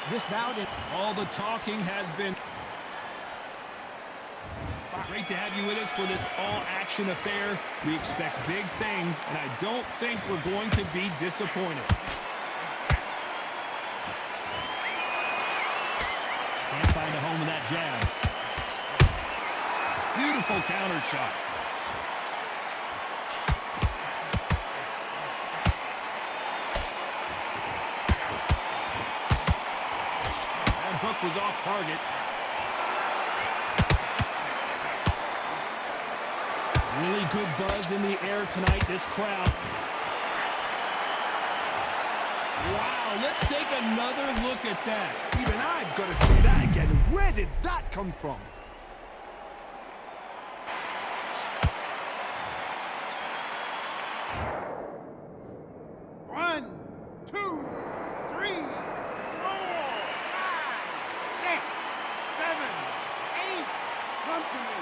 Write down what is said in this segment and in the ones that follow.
This bout, all the talking has been. Great to have you with us for this all-action affair. We expect big things, and I don't think we're going to be disappointed. Can't find a home with that jab. Beautiful counter shot. That hook was off target. Really good buzz in the air tonight, this crowd. Wow, let's take another look at that. Even I've got to see that again. Where did that come from? One, two, three, 4, 5, 6, 7, 8. Come to me.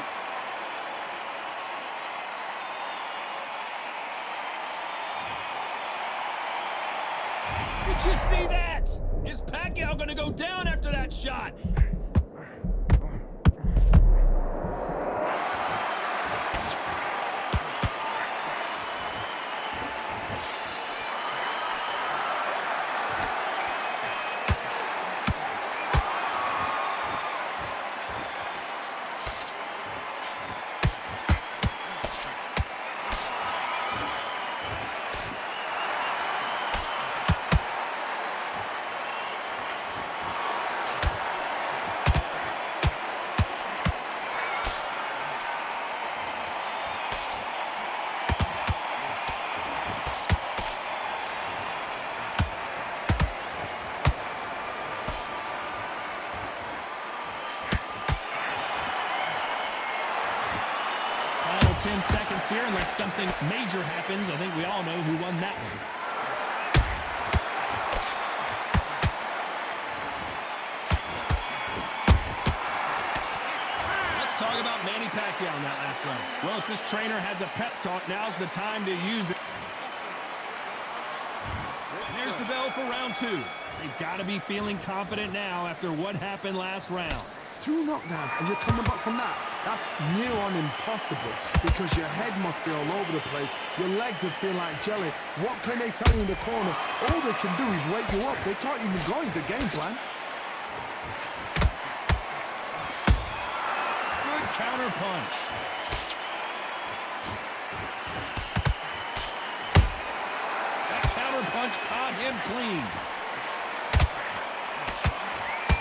Did you see that? Is Pacquiao going to go down after that shot? Final 10 seconds here, unless something major happens. I think we all know who won that one. Let's talk about Manny Pacquiao in that last round. Well, if this trainer has a pep talk, now's the time to use it. There's the bell for round 2. They've got to be feeling confident now after what happened last round. 2 knockdowns and you're coming back from that. That's near on impossible because your head must be all over the place. Your legs will feel like jelly. What can they tell you in the corner? All they can do is wake you up. They can't even go into game plan. Good counter punch. That counter punch caught him clean.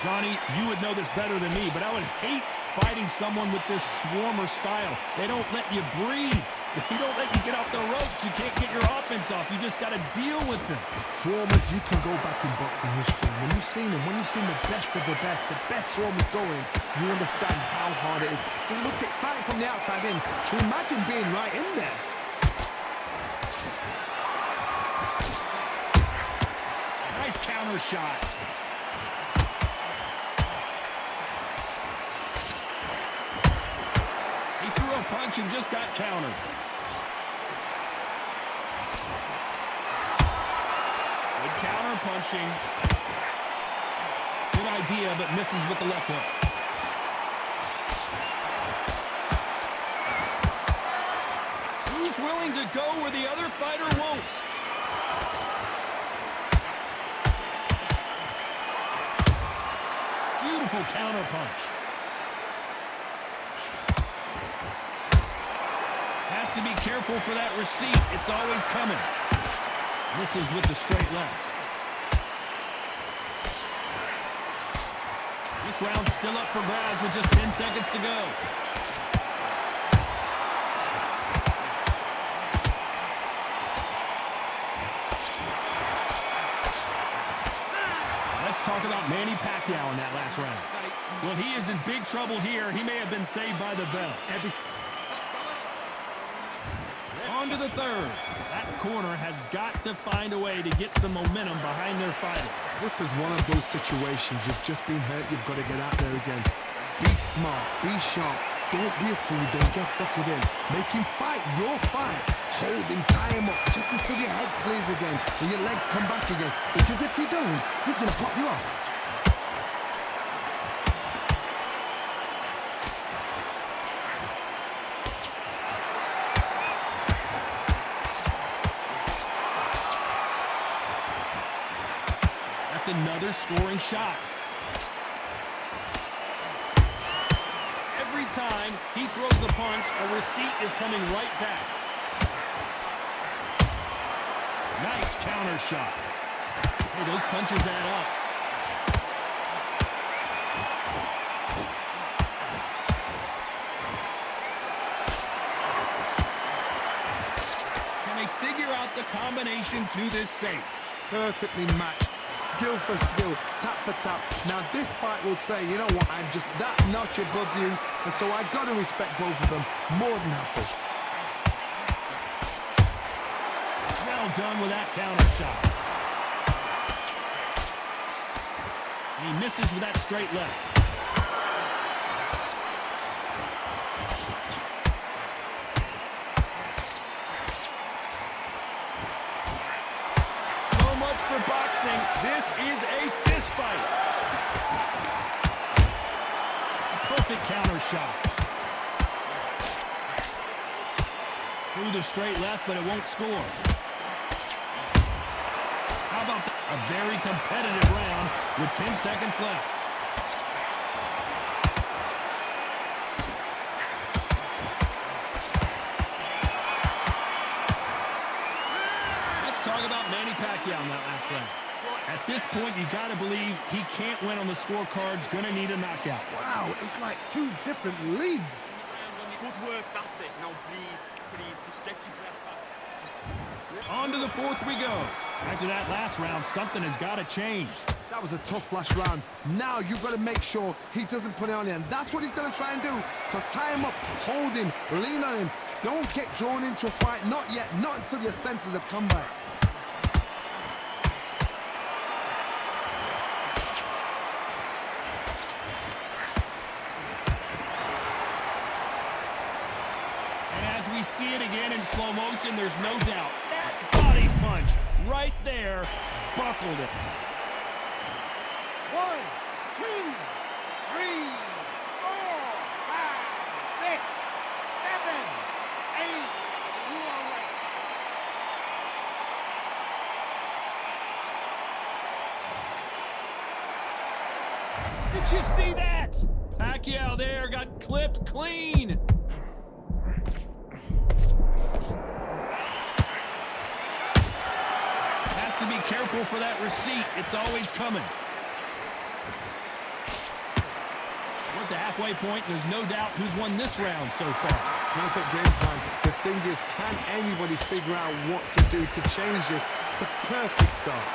Johnny, you would know this better than me, but I would hate fighting someone with this swarmer style. They don't let you breathe. They don't let you get off the ropes. You can't get your offense off. You just got to deal with them. Swarmers, you can go back in boxing history. When you've seen them, when you've seen the best of the best swarmers going, you understand how hard it is. It looks exciting from the outside in. Can you imagine being right in there? Nice counter shot. He threw a punch and just got countered. Good counter punching. Good idea, but misses with the left hook. Who's willing to go where the other fighter won't? Beautiful counter punch. Has to be careful for that receipt. It's always coming. Misses with the straight left. This round's still up for grabs with just 10 seconds to go. Let's talk about Manny Pacquiao in that last round. Well, he is in big trouble here. He may have been saved by the bell. On to the third. That corner has got to find a way to get some momentum behind their fighter. This is one of those situations. You've just been hurt. You've got to get out there again. Be smart. Be sharp. Don't be a fool. Don't get suckered in. Make him fight your fight. Hold him, tie him up, just until your head clears again and your legs come back again. Because if you don't, he's going to pop you off. That's another scoring shot. Every time he throws a punch, a receipt is coming right back. Nice counter shot. Hey, those punches add up. Can they figure out the combination to this safe? Perfectly matched. Skill for skill, tap for tap. Now this fight will say, you know what, I'm just that notch above you, and so I got to respect both of them more than happy. Well done with that counter shot. And he misses with that straight left. For boxing, this is a fist fight. Perfect counter shot. Through the straight left, but it won't score. How about a very competitive round with 10 seconds left? Talk about Manny Pacquiao in that last round. At this point, you got to believe he can't win on the scorecards. Going to need a knockout. Wow, it's like two different leagues. Good work, that's it. Now breathe, just get your breath back. On to the fourth we go. After that last round, something has got to change. That was a tough last round. Now you've got to make sure he doesn't put it on you, and that's what he's going to try and do. So tie him up, hold him, lean on him. Don't get drawn into a fight. Not yet, not until your senses have come back. We see it again in slow motion. There's no doubt. That body punch right there buckled it. 1, 2, 3, 4, 5, 6, 7, 8. You are right. Did you see that? Pacquiao there got clipped clean. To be careful for that receipt. It's always coming. We're at the halfway point. There's no doubt who's won this round so far. Perfect game plan. The thing is, can anybody figure out what to do to change this? It's a perfect start.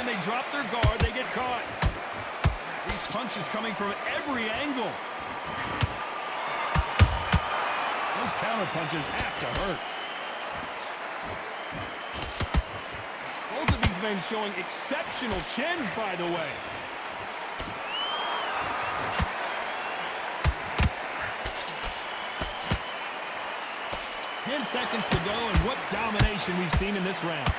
They drop their guard, they get caught. These punches coming from every angle. Those counter punches have to hurt. Both of these men showing exceptional chins, by the way. Ten seconds to go, and what domination we've seen in this round.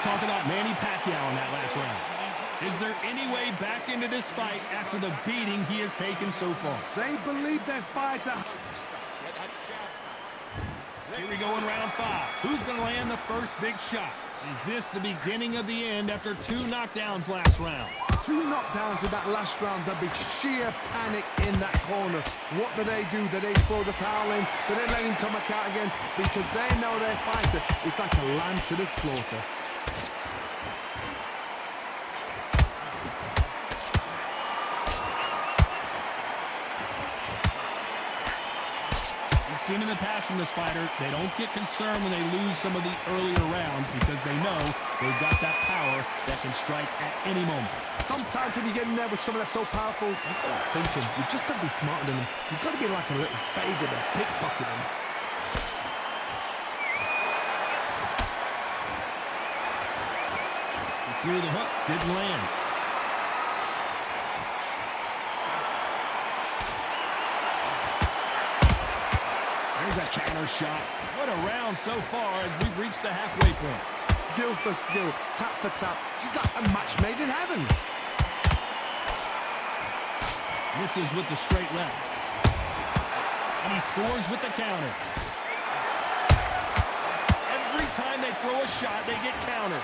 Talk about Manny Pacquiao in that last round. Is there any way back into this fight after the beating he has taken so far? They believe their fighter. Here we go in round 5. Who's going to land the first big shot? Is this the beginning of the end after 2 knockdowns last round? 2 knockdowns in that last round. There'll be sheer panic in that corner. What do? Do they throw the towel in? Do they let him come back out again? Because they know their fighter is like a lamb to the slaughter. Seen in the past from this fighter, they don't get concerned when they lose some of the earlier rounds because they know they've got that power that can strike at any moment. Sometimes when you get in there with someone that's so powerful, you've got to think him. You've just got to be smarter than him. You've got to be like a little favour to pickpocket him. He threw the hook, didn't land. There's a counter shot. What a round so far as we've reached the halfway point. Skill for skill, tap for tap. She's like a match made in heaven. Misses with the straight left. And he scores with the counter. Every time they throw a shot, they get countered.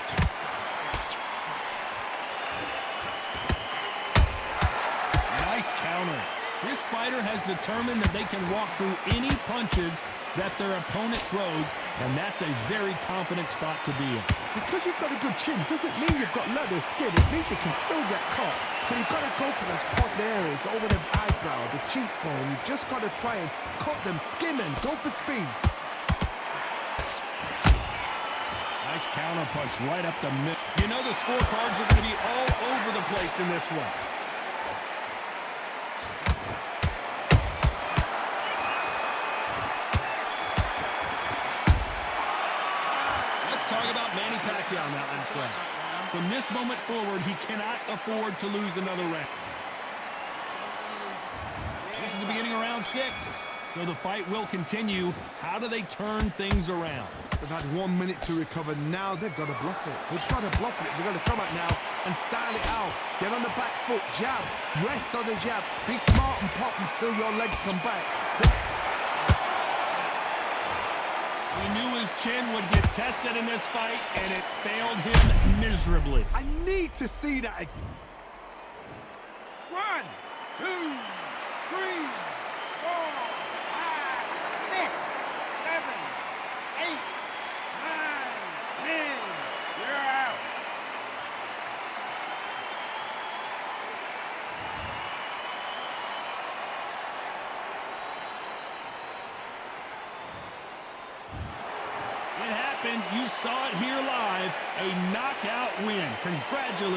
Nice counter. This fighter has determined that they can walk through any punches that their opponent throws, and that's a very confident spot to be in. Because you've got a good chin doesn't mean you've got leather skin. It means you can still get caught. So you've got to go for those point areas over the eyebrow, the cheekbone. You've just got to try and cut them, skim them, go for speed. Nice counter punch right up the middle. You know the scorecards are going to be all over the place in this one. Talk about Manny Pacquiao now, last round. From this moment forward, he cannot afford to lose another round. This is the beginning of round 6, so the fight will continue. How do they turn things around? They've had 1 minute to recover. Now they've got to bluff it. They've got to bluff it. They've got to come out now and style it out. Get on the back foot, jab, rest on the jab. Be smart and pop until your legs come back. He knew his chin would get tested in this fight, and it failed him miserably. I need to see that again. 1, 2, 3, 4, 5, 6, 7, 8, 9, 10. You're out. It happened. You saw it here live. A knockout win. Congratulations.